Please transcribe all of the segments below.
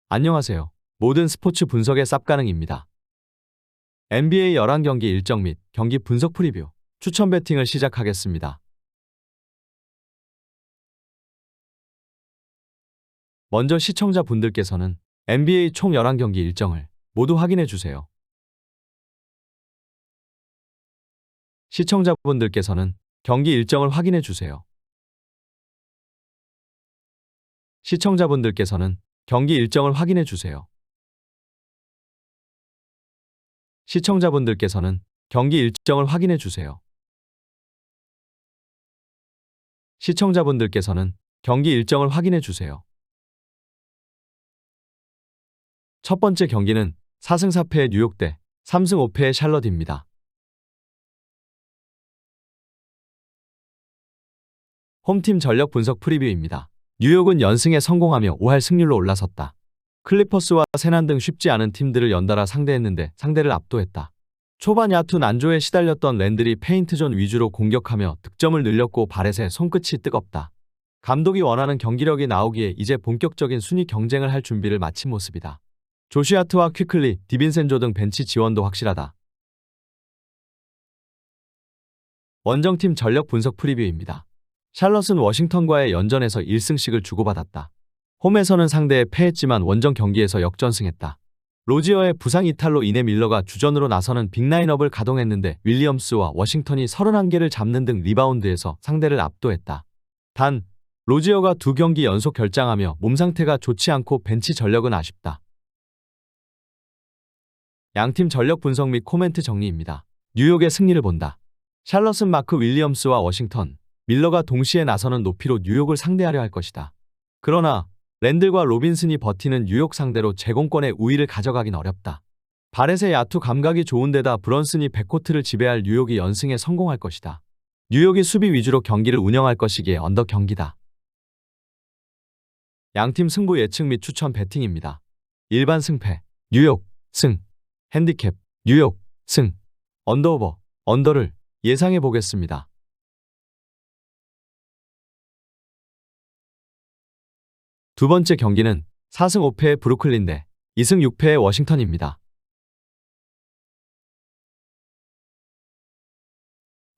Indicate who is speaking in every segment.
Speaker 1: 안녕하세요. 모든 스포츠 분석의 쌉가능입니다. NBA 11경기 일정 및 경기 분석 프리뷰, 추천 배팅을 시작하겠습니다. 먼저 시청자분들께서는 NBA 총 11경기 일정을 모두 확인해 주세요. 시청자분들께서는 경기 일정을 확인해 주세요. 시청자분들께서는 경기 일정을 확인해 주세요. 시청자분들께서는 경기 일정을 확인해 주세요. 시청자분들께서는 경기 일정을 확인해 주세요. 첫 번째 경기는 4승 4패의 뉴욕 대 3승 5패의 샬럿입니다. 홈팀 전력 분석 프리뷰입니다. 뉴욕은 연승에 성공하며 5할 승률로 올라섰다. 클리퍼스와 세난 등 쉽지 않은 팀들을 연달아 상대했는데 상대를 압도했다. 초반 야투 난조에 시달렸던 랜들이 페인트존 위주로 공격하며 득점을 늘렸고 바렛의 손끝이 뜨겁다. 감독이 원하는 경기력이 나오기에 이제 본격적인 순위 경쟁을 할 준비를 마친 모습이다. 조시 하트와 퀴클리, 디빈센조 등 벤치 지원도 확실하다. 원정팀 전력 분석 프리뷰입니다. 샬럿은 워싱턴과의 연전에서 1승씩을 주고받았다. 홈에서는 상대에 패했지만 원정 경기에서 역전승했다. 로지어의 부상 이탈로 인해 밀러가 주전으로 나서는 빅라인업을 가동했는데 윌리엄스와 워싱턴이 31개를 잡는 등 리바운드에서 상대를 압도했다. 단, 로지어가 2경기 연속 결장하며 몸 상태가 좋지 않고 벤치 전력은 아쉽다. 양팀 전력 분석 및 코멘트 정리입니다. 뉴욕의 승리를 본다. 샬럿은 마크 윌리엄스와 워싱턴, 밀러가 동시에 나서는 높이로 뉴욕을 상대하려 할 것이다. 그러나 랜들과 로빈슨이 버티는 뉴욕 상대로 제공권의 우위를 가져가긴 어렵다. 바렛의 야투 감각이 좋은 데다 브런슨이 백코트를 지배할 뉴욕이 연승에 성공할 것이다. 뉴욕이 수비 위주로 경기를 운영할 것이기에 언더 경기다. 양팀 승부 예측 및 추천 배팅입니다. 일반 승패, 뉴욕, 승, 핸디캡, 뉴욕, 승, 언더오버, 언더를 예상해 보겠습니다. 두 번째 경기는 4승 5패의 브루클린 대 2승 6패의 워싱턴입니다.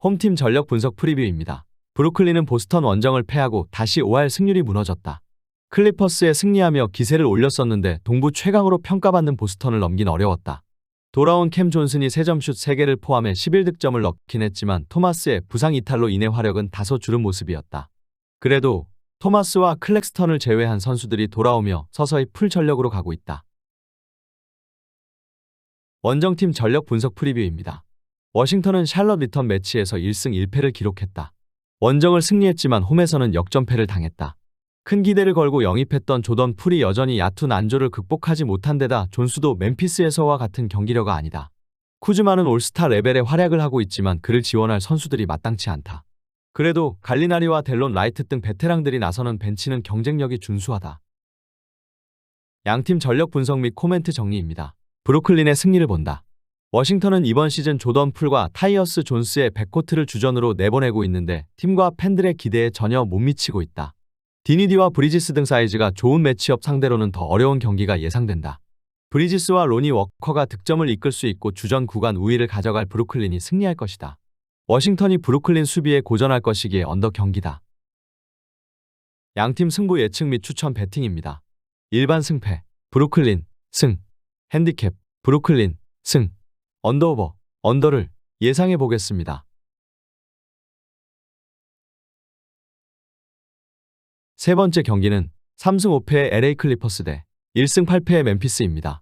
Speaker 1: 홈팀 전력 분석 프리뷰입니다. 브루클린은 보스턴 원정을 패하고 다시 5할 승률이 무너졌다. 클리퍼스에 승리하며 기세를 올렸었는데 동부 최강으로 평가받는 보스턴을 넘긴 어려웠다. 돌아온 캠 존슨이 3점슛 3개를 포함해 11득점을 넣긴 했지만 토마스의 부상 이탈로 인해 화력은 다소 줄은 모습이었다. 그래도 토마스와 클렉스턴을 제외한 선수들이 돌아오며 서서히 풀 전력으로 가고 있다. 원정팀 전력 분석 프리뷰입니다. 워싱턴은 샬럿 리턴 매치에서 1승 1패를 기록했다. 원정을 승리했지만 홈에서는 역전패를 당했다. 큰 기대를 걸고 영입했던 조던 풀이 여전히 야투 난조를 극복하지 못한 데다 존스도 멤피스에서와 같은 경기력이 아니다. 쿠즈마는 올스타 레벨의 활약을 하고 있지만 그를 지원할 선수들이 마땅치 않다. 그래도 갈리나리와 델론 라이트 등 베테랑들이 나서는 벤치는 경쟁력이 준수하다. 양팀 전력 분석 및 코멘트 정리입니다. 브루클린의 승리를 본다. 워싱턴은 이번 시즌 조던 풀과 타이어스 존스의 백코트를 주전으로 내보내고 있는데 팀과 팬들의 기대에 전혀 못 미치고 있다. 디니디와 브리지스 등 사이즈가 좋은 매치업 상대로는 더 어려운 경기가 예상된다. 브리지스와 로니 워커가 득점을 이끌 수 있고 주전 구간 우위를 가져갈 브루클린이 승리할 것이다. 워싱턴이 브루클린 수비에 고전할 것이기에 언더 경기다. 양팀 승부 예측 및 추천 배팅입니다. 일반 승패, 브루클린, 승, 핸디캡, 브루클린, 승, 언더오버, 언더를 예상해 보겠습니다. 세 번째 경기는 3승 5패의 LA 클리퍼스 대 1승 8패의 멤피스입니다.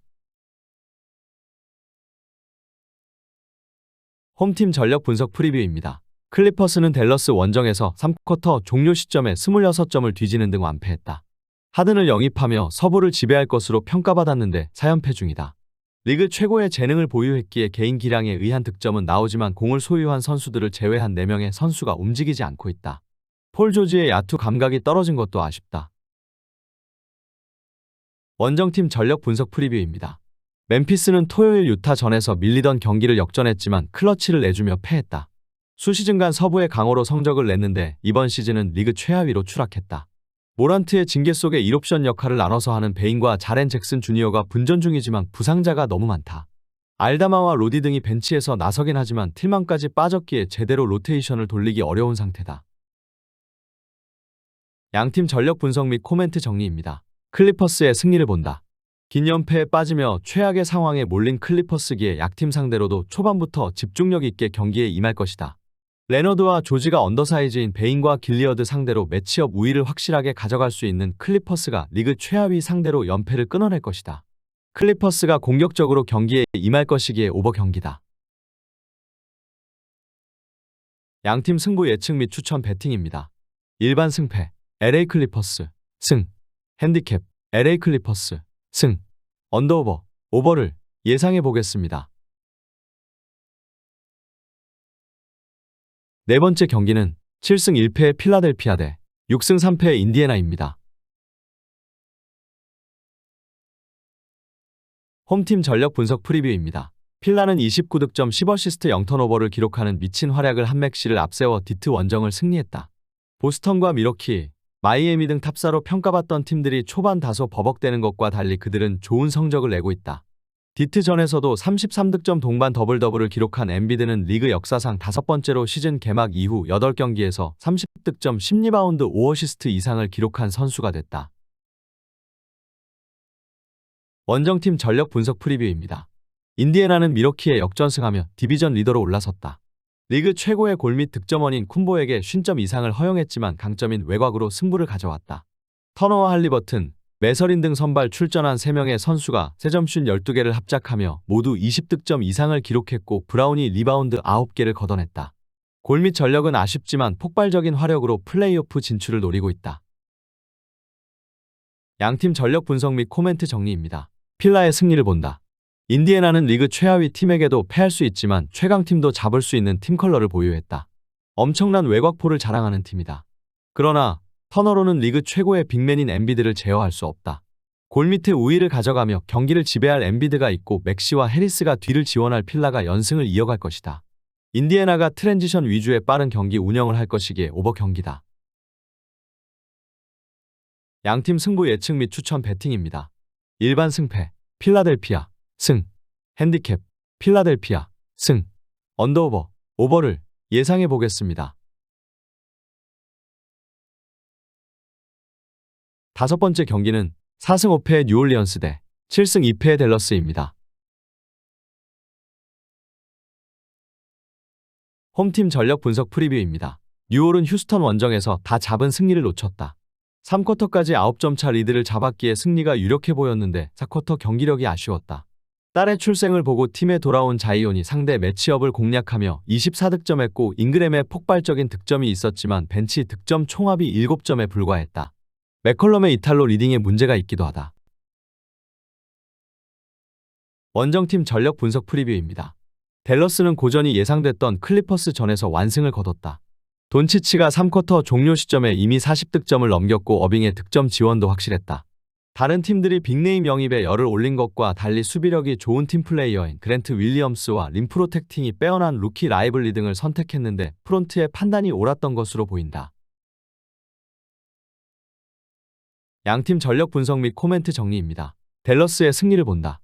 Speaker 1: 홈팀 전력 분석 프리뷰입니다. 클리퍼스는 댈러스 원정에서 3쿼터 종료 시점에 26점을 뒤지는 등 완패했다. 하든을 영입하며 서부를 지배할 것으로 평가받았는데 4연패 중이다. 리그 최고의 재능을 보유했기에 개인 기량에 의한 득점은 나오지만 공을 소유한 선수들을 제외한 4명의 선수가 움직이지 않고 있다. 폴 조지의 야투 감각이 떨어진 것도 아쉽다. 원정팀 전력 분석 프리뷰입니다. 멤피스는 토요일 유타전에서 밀리던 경기를 역전했지만 클러치를 내주며 패했다. 수시즌간 서부의 강호로 성적을 냈는데 이번 시즌은 리그 최하위로 추락했다. 모란트의 징계 속에 1옵션 역할을 나눠서 하는 베인과 자렌 잭슨 주니어가 분전 중이지만 부상자가 너무 많다. 알다마와 로디 등이 벤치에서 나서긴 하지만 틸만까지 빠졌기에 제대로 로테이션을 돌리기 어려운 상태다. 양팀 전력 분석 및 코멘트 정리입니다. 클리퍼스의 승리를 본다. 긴 연패에 빠지며 최악의 상황에 몰린 클리퍼스기에 약팀 상대로도 초반부터 집중력 있게 경기에 임할 것이다. 레너드와 조지가 언더사이즈인 베인과 길리어드 상대로 매치업 우위를 확실하게 가져갈 수 있는 클리퍼스가 리그 최하위 상대로 연패를 끊어낼 것이다. 클리퍼스가 공격적으로 경기에 임할 것이기에 오버 경기다. 양팀 승부 예측 및 추천 배팅입니다. 일반 승패 LA 클리퍼스 승 핸디캡 LA 클리퍼스 승 언더오버 오버를 예상해 보겠습니다. 네 번째 경기는 7승 1패의 필라델피아 대 6승 3패의 인디애나입니다. 홈팀 전력 분석 프리뷰입니다. 필라는 29득점 10어시스트 0턴오버를 기록하는 미친 활약을 한 맥시를 앞세워 디트 원정을 승리했다. 보스턴과 미러키, 마이애미 등 탑사로 평가받던 팀들이 초반 다소 버벅대는 것과 달리 그들은 좋은 성적을 내고 있다. 디트전에서도 33득점 동반 더블더블을 기록한 엠비드는 리그 역사상 5번째로 시즌 개막 이후 8경기에서 30득점 10리바운드 5어시스트 이상을 기록한 선수가 됐다. 원정팀 전력 분석 프리뷰입니다. 인디애나는 미러키에 역전승하며 디비전 리더로 올라섰다. 리그 최고의 골 및 득점원인 쿤보에게 50점 이상을 허용했지만 강점인 외곽으로 승부를 가져왔다. 터너와 할리버튼, 매서린 등 선발 출전한 3명의 선수가 세점슛 12개를 합작하며 모두 20득점 이상을 기록했고 브라운이 리바운드 9개를 걷어냈다. 골 및 전력은 아쉽지만 폭발적인 화력으로 플레이오프 진출을 노리고 있다. 양팀 전력 분석 및 코멘트 정리입니다. 필라의 승리를 본다. 인디애나는 리그 최하위 팀에게도 패할 수 있지만 최강팀도 잡을 수 있는 팀 컬러를 보유했다. 엄청난 외곽포를 자랑하는 팀이다. 그러나 터너로는 리그 최고의 빅맨인 엠비드를 제어할 수 없다. 골 밑에 우위를 가져가며 경기를 지배할 엠비드가 있고 맥시와 해리스가 뒤를 지원할 필라가 연승을 이어갈 것이다. 인디애나가 트랜지션 위주의 빠른 경기 운영을 할 것이기에 오버 경기다. 양팀 승부 예측 및 추천 배팅입니다. 일반 승패 필라델피아 승 핸디캡 필라델피아 승 언더오버 오버를 예상해 보겠습니다. 다섯 번째 경기는 4승 5패의 뉴올리언스 대 7승 2패의 댈러스입니다. 홈팀 전력 분석 프리뷰입니다. 뉴올은 휴스턴 원정에서 다 잡은 승리를 놓쳤다. 3쿼터까지 9점 차 리드를 잡았기에 승리가 유력해 보였는데 4쿼터 경기력이 아쉬웠다. 딸의 출생을 보고 팀에 돌아온 자이온이 상대 매치업을 공략하며 24득점했고 잉그램의 폭발적인 득점이 있었지만 벤치 득점 총합이 7점에 불과했다. 맥컬럼의 이탈로 리딩에 문제가 있기도 하다. 원정팀 전력 분석 프리뷰입니다. 댈러스는 고전이 예상됐던 클리퍼스 전에서 완승을 거뒀다. 돈치치가 3쿼터 종료 시점에 이미 40득점을 넘겼고 어빙의 득점 지원도 확실했다. 다른 팀들이 빅네임 영입에 열을 올린 것과 달리 수비력이 좋은 팀플레이어인 그랜트 윌리엄스와 림 프로텍팅이 빼어난 루키 라이블리 등을 선택했는데 프론트의 판단이 옳았던 것으로 보인다. 양팀 전력 분석 및 코멘트 정리입니다. 댈러스의 승리를 본다.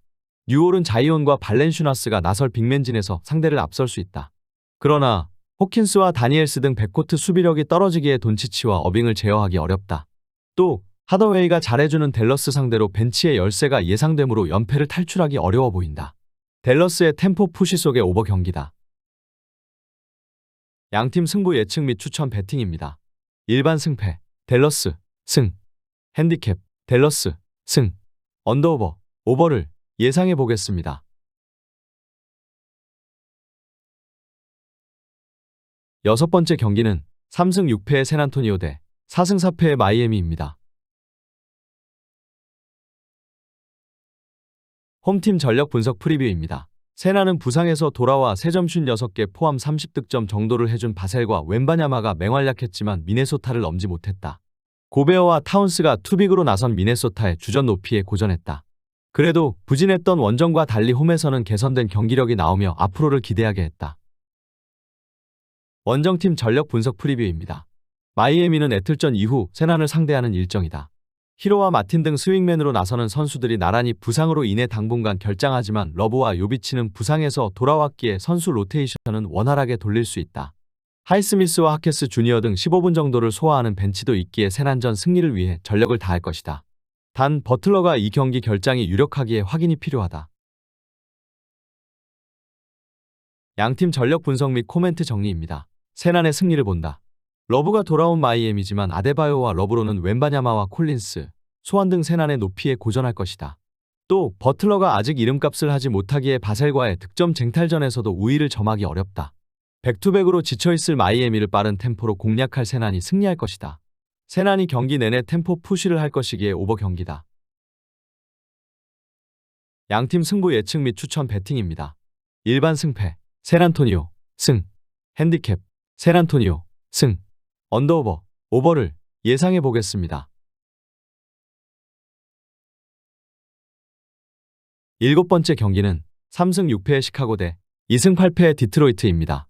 Speaker 1: 뉴올은 자이온과 발렌슈나스가 나설 빅맨진에서 상대를 앞설 수 있다. 그러나 호킨스와 다니엘스 등 백코트 수비력이 떨어지기에 돈치치와 어빙을 제어하기 어렵다. 또 하더웨이가 잘해주는 댈러스 상대로 벤치의 열세가 예상되므로 연패를 탈출하기 어려워 보인다. 댈러스의 템포 푸시 속의 오버 경기다. 양팀 승부 예측 및 추천 배팅입니다. 일반 승패 댈러스 승 핸디캡 댈러스 승 언더오버 오버를 예상해 보겠습니다. 여섯 번째 경기는 3승 6패의 샌안토니오 대 4승 4패의 마이애미입니다. 홈팀 전력 분석 프리뷰입니다. 세나는 부상에서 돌아와 3점슛 6개 포함 30득점 정도를 해준 바셀과 웬바냐마가 맹활약했지만 미네소타를 넘지 못했다. 고베어와 타운스가 투빅으로 나선 미네소타의 주전 높이에 고전했다. 그래도 부진했던 원정과 달리 홈에서는 개선된 경기력이 나오며 앞으로를 기대하게 했다. 원정팀 전력 분석 프리뷰입니다. 마이애미는 애틀전 이후 세난을 상대하는 일정이다. 히로와 마틴 등 스윙맨으로 나서는 선수들이 나란히 부상으로 인해 당분간 결장하지만 러브와 요비치는 부상에서 돌아왔기에 선수 로테이션은 원활하게 돌릴 수 있다. 하이스미스와 하케스 주니어 등 15분 정도를 소화하는 벤치도 있기에 세난전 승리를 위해 전력을 다할 것이다. 단 버틀러가 이 경기 결장이 유력하기에 확인이 필요하다. 양팀 전력 분석 및 코멘트 정리입니다. 세난의 승리를 본다. 러브가 돌아온 마이애미지만 아데바요와 러브로는 웬바냐마와 콜린스, 소환 등 세난의 높이에 고전할 것이다. 또 버틀러가 아직 이름값을 하지 못하기에 바셀과의 득점 쟁탈전에서도 우위를 점하기 어렵다. 백투백으로 지쳐있을 마이애미를 빠른 템포로 공략할 세난이 승리할 것이다. 세난이 경기 내내 템포 푸시를 할 것이기에 오버 경기다. 양팀 승부 예측 및 추천 배팅입니다. 일반 승패 샌안토니오 승, 핸디캡 샌안토니오 승, 언더오버 오버를 예상해 보겠습니다. 일곱 번째 경기는 3승 6패의 시카고 대 2승 8패의 디트로이트입니다.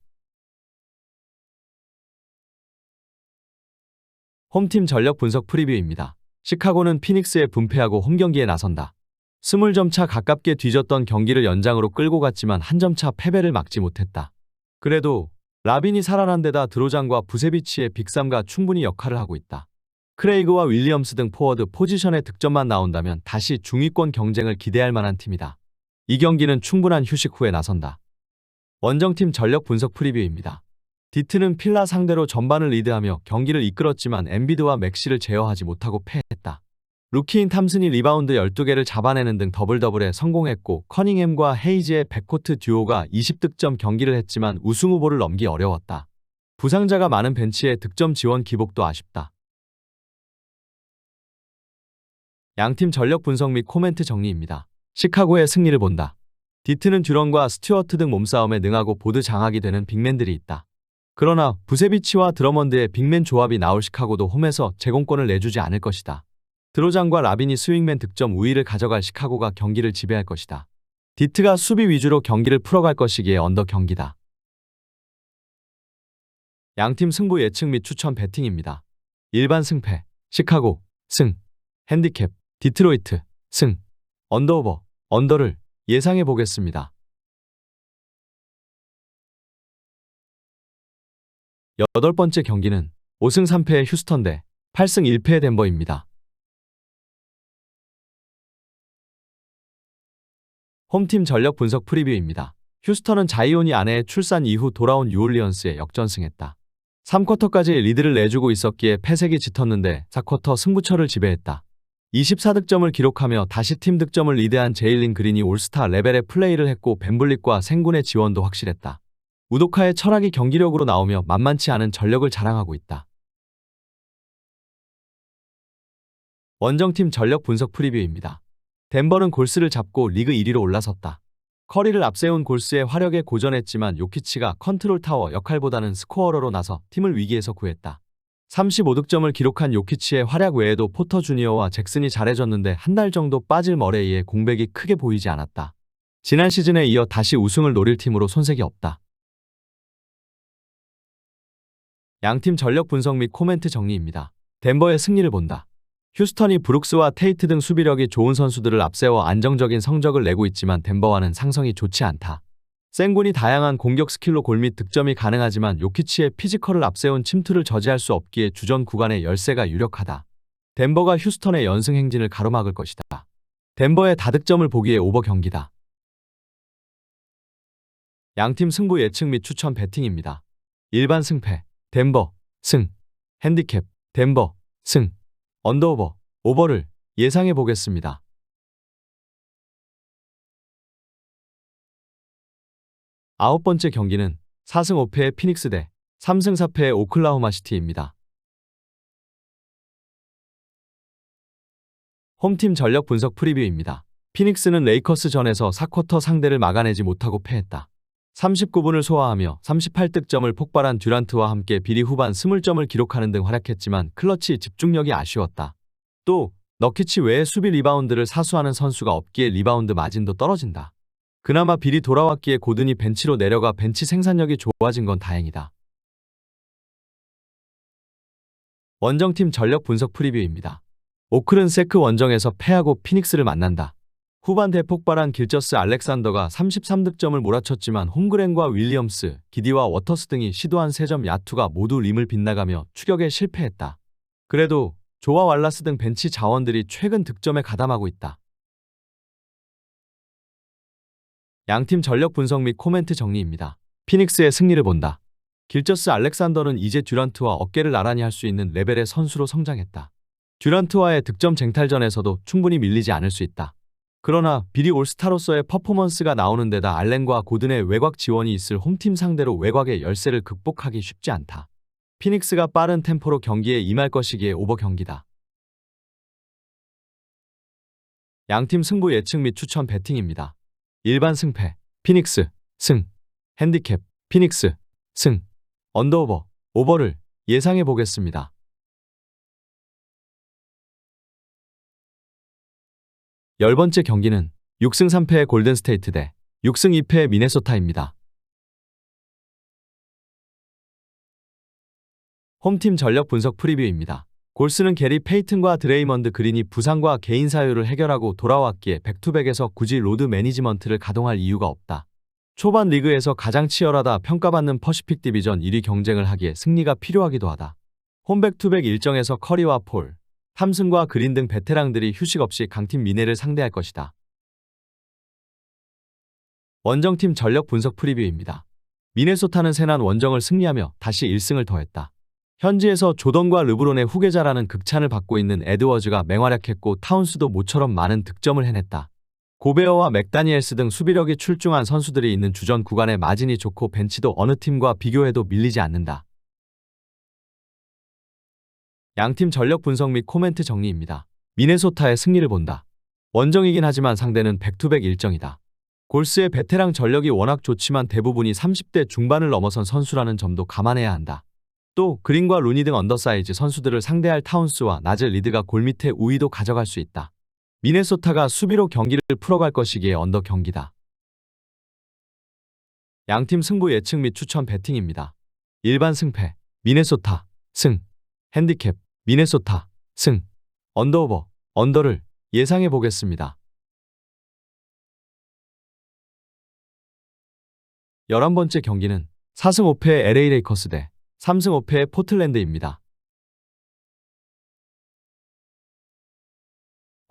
Speaker 1: 홈팀 전력 분석 프리뷰입니다. 시카고는 피닉스에 분패하고 홈경기에 나선다. 20점 차 가깝게 뒤졌던 경기를 연장으로 끌고 갔지만 한 점 차 패배를 막지 못했다. 그래도 라빈이 살아난 데다 드로잔과 부세비치의 빅3가 충분히 역할을 하고 있다. 크레이그와 윌리엄스 등 포워드 포지션의 득점만 나온다면 다시 중위권 경쟁을 기대할 만한 팀이다. 이 경기는 충분한 휴식 후에 나선다. 원정팀 전력 분석 프리뷰입니다. 디트는 필라 상대로 전반을 리드하며 경기를 이끌었지만 엠비드와 맥시를 제어하지 못하고 패했다. 루키인 탐슨이 리바운드 12개를 잡아내는 등 더블더블에 성공했고 커닝햄과 헤이즈의 백코트 듀오가 20득점 경기를 했지만 우승 후보를 넘기 어려웠다. 부상자가 많은 벤치의 득점 지원 기복도 아쉽다. 양팀 전력 분석 및 코멘트 정리입니다. 시카고의 승리를 본다. 디트는 듀런과 스튜어트 등 몸싸움에 능하고 보드 장악이 되는 빅맨들이 있다. 그러나 부세비치와 드러먼드의 빅맨 조합이 나올 시카고도 홈에서 제공권을 내주지 않을 것이다. 드로잔과 라빈이 스윙맨 득점 우위를 가져갈 시카고가 경기를 지배할 것이다. 디트가 수비 위주로 경기를 풀어갈 것이기에 언더 경기다. 양팀 승부 예측 및 추천 배팅입니다. 일반 승패 시카고 승, 핸디캡 디트로이트 승, 언더오버 언더를 예상해 보겠습니다. 여덟 번째 경기는 5승 3패의 휴스턴 대 8승 1패의 덴버입니다. 홈팀 전력 분석 프리뷰입니다. 휴스턴은 자이온이 아내의 출산 이후 돌아온 뉴올리언스에 역전승했다. 3쿼터까지 리드를 내주고 있었기에 패색이 짙었는데 4쿼터 승부처를 지배했다. 24득점을 기록하며 다시 팀 득점을 리드한 제일린 그린이 올스타 레벨의 플레이를 했고 벤블릿과 생군의 지원도 확실했다. 우도카의 철학이 경기력으로 나오며 만만치 않은 전력을 자랑하고 있다. 원정팀 전력 분석 프리뷰입니다. 덴버는 골스를 잡고 리그 1위로 올라섰다. 커리를 앞세운 골스의 화력에 고전했지만 요키치가 컨트롤 타워 역할보다는 스코어러로 나서 팀을 위기에서 구했다. 35득점을 기록한 요키치의 활약 외에도 포터 주니어와 잭슨이 잘해줬는데 한 달 정도 빠질 머레이의 공백이 크게 보이지 않았다. 지난 시즌에 이어 다시 우승을 노릴 팀으로 손색이 없다. 양팀 전력 분석 및 코멘트 정리입니다. 덴버의 승리를 본다. 휴스턴이 브룩스와 테이트 등 수비력이 좋은 선수들을 앞세워 안정적인 성적을 내고 있지만 덴버와는 상성이 좋지 않다. 생군이 다양한 공격 스킬로 골 및 득점이 가능하지만 요키치의 피지컬을 앞세운 침투를 저지할 수 없기에 주전 구간의 열세가 유력하다. 덴버가 휴스턴의 연승 행진을 가로막을 것이다. 덴버의 다득점을 보기에 오버 경기다. 양팀 승부 예측 및 추천 배팅입니다. 일반 승패 덴버 승, 핸디캡 덴버 승, 언더오버 오버를 예상해 보겠습니다. 아홉 번째 경기는 4승 5패의 피닉스 대 3승 4패의 오클라호마 시티입니다. 홈팀 전력 분석 프리뷰입니다. 피닉스는 레이커스전에서 4쿼터 상대를 막아내지 못하고 패했다. 39분을 소화하며 38득점을 폭발한 듀란트와 함께 비리 후반 20점을 기록하는 등 활약했지만 클러치 집중력이 아쉬웠다. 또 너키치 외에 수비 리바운드를 사수하는 선수가 없기에 리바운드 마진도 떨어진다. 그나마 빌이 돌아왔기에 고든이 벤치로 내려가 벤치 생산력이 좋아진 건 다행이다. 원정팀 전력 분석 프리뷰입니다. 오클은 세크 원정에서 패하고 피닉스를 만난다. 후반 대폭발한 길저스 알렉산더가 33득점을 몰아쳤지만 홈그랜과 윌리엄스, 기디와 워터스 등이 시도한 3점 야투가 모두 림을 빗나가며 추격에 실패했다. 그래도 조와 왈라스 등 벤치 자원들이 최근 득점에 가담하고 있다. 양팀 전력 분석 및 코멘트 정리입니다. 피닉스의 승리를 본다. 길저스 알렉산더는 이제 듀란트와 어깨를 나란히 할 수 있는 레벨의 선수로 성장했다. 듀란트와의 득점 쟁탈전에서도 충분히 밀리지 않을 수 있다. 그러나 비리 올스타로서의 퍼포먼스가 나오는 데다 알렌과 고든의 외곽 지원이 있을 홈팀 상대로 외곽의 열세를 극복하기 쉽지 않다. 피닉스가 빠른 템포로 경기에 임할 것이기에 오버 경기다. 양팀 승부 예측 및 추천 배팅입니다. 일반 승패, 피닉스, 승, 핸디캡, 피닉스, 승, 언더오버, 오버를 예상해 보겠습니다. 열 번째 경기는 6승 3패의 골든스테이트 대 6승 2패의 미네소타입니다. 홈팀 전력 분석 프리뷰입니다. 골스는 게리 페이튼과 드레이먼드 그린이 부상과 개인 사유를 해결하고 돌아왔기에 백투백에서 굳이 로드 매니지먼트를 가동할 이유가 없다. 초반 리그에서 가장 치열하다 평가받는 퍼시픽 디비전 1위 경쟁을 하기에 승리가 필요하기도 하다. 홈 백투백 일정에서 커리와 폴, 탐슨과 그린 등 베테랑들이 휴식 없이 강팀 미네를 상대할 것이다. 원정팀 전력 분석 프리뷰입니다. 미네소타는 세난 원정을 승리하며 다시 1승을 더했다. 현지에서 조던과 르브론의 후계자라는 극찬을 받고 있는 에드워즈가 맹활약했고 타운스도 모처럼 많은 득점을 해냈다. 고베어와 맥다니엘스 등 수비력이 출중한 선수들이 있는 주전 구간의 마진이 좋고 벤치도 어느 팀과 비교해도 밀리지 않는다. 양팀 전력 분석 및 코멘트 정리입니다. 미네소타의 승리를 본다. 원정이긴 하지만 상대는 백투백 일정이다. 골스의 베테랑 전력이 워낙 좋지만 대부분이 30대 중반을 넘어선 선수라는 점도 감안해야 한다. 또 그린과 루니 등 언더사이즈 선수들을 상대할 타운스와 나젤 리드가 골밑의 우위도 가져갈 수 있다. 미네소타가 수비로 경기를 풀어갈 것이기에 언더 경기다. 양팀 승부 예측 및 추천 배팅입니다. 일반 승패, 미네소타, 승, 핸디캡, 미네소타, 승, 언더오버, 언더를 예상해 보겠습니다. 11번째 경기는 4승 5패의 LA 레이커스 대 3승 5패의 포틀랜드입니다.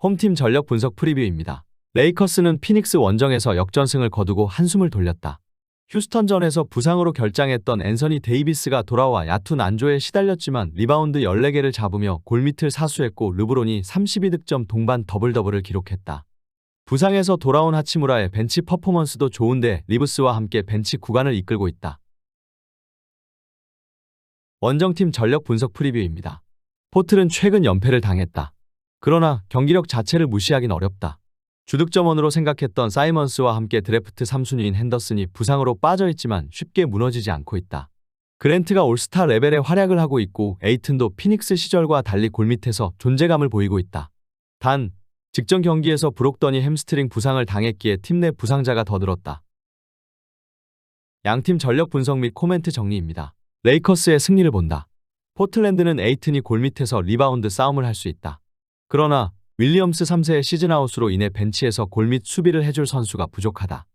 Speaker 1: 홈팀 전력 분석 프리뷰입니다. 레이커스는 피닉스 원정에서 역전승을 거두고 한숨을 돌렸다. 휴스턴전에서 부상으로 결장했던 앤서니 데이비스가 돌아와 야투 난조에 시달렸지만 리바운드 14개를 잡으며 골밑을 사수했고 르브론이 32득점 동반 더블더블을 기록했다. 부상에서 돌아온 하치무라의 벤치 퍼포먼스도 좋은데 리브스와 함께 벤치 구간을 이끌고 있다. 원정팀 전력 분석 프리뷰입니다. 포틀은 최근 연패를 당했다. 그러나 경기력 자체를 무시하긴 어렵다. 주득점원으로 생각했던 사이먼스와 함께 드래프트 3순위인 핸더슨이 부상으로 빠져있지만 쉽게 무너지지 않고 있다. 그랜트가 올스타 레벨의 활약을 하고 있고 에이튼도 피닉스 시절과 달리 골밑에서 존재감을 보이고 있다. 단, 직전 경기에서 브록던이 햄스트링 부상을 당했기에 팀 내 부상자가 더 늘었다. 양팀 전력 분석 및 코멘트 정리입니다. 레이커스의 승리를 본다. 포틀랜드는 에이튼이 골밑에서 리바운드 싸움을 할 수 있다. 그러나 윌리엄스 3세의 시즌아웃으로 인해 벤치에서 골밑 수비를 해줄 선수가 부족하다.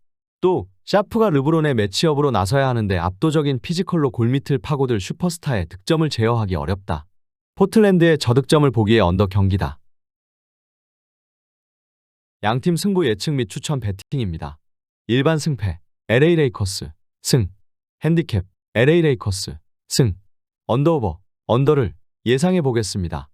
Speaker 1: 또 샤프가 르브론의 매치업으로 나서야 하는데 압도적인 피지컬로 골밑을 파고들 슈퍼스타의 득점을 제어하기 어렵다. 포틀랜드의 저득점을 보기에 언더 경기다. 양팀 승부 예측 및 추천 배팅입니다. 일반 승패, LA 레이커스, 승, 핸디캡, LA 레이커스, 승, 언더오버, 언더를 예상해 보겠습니다.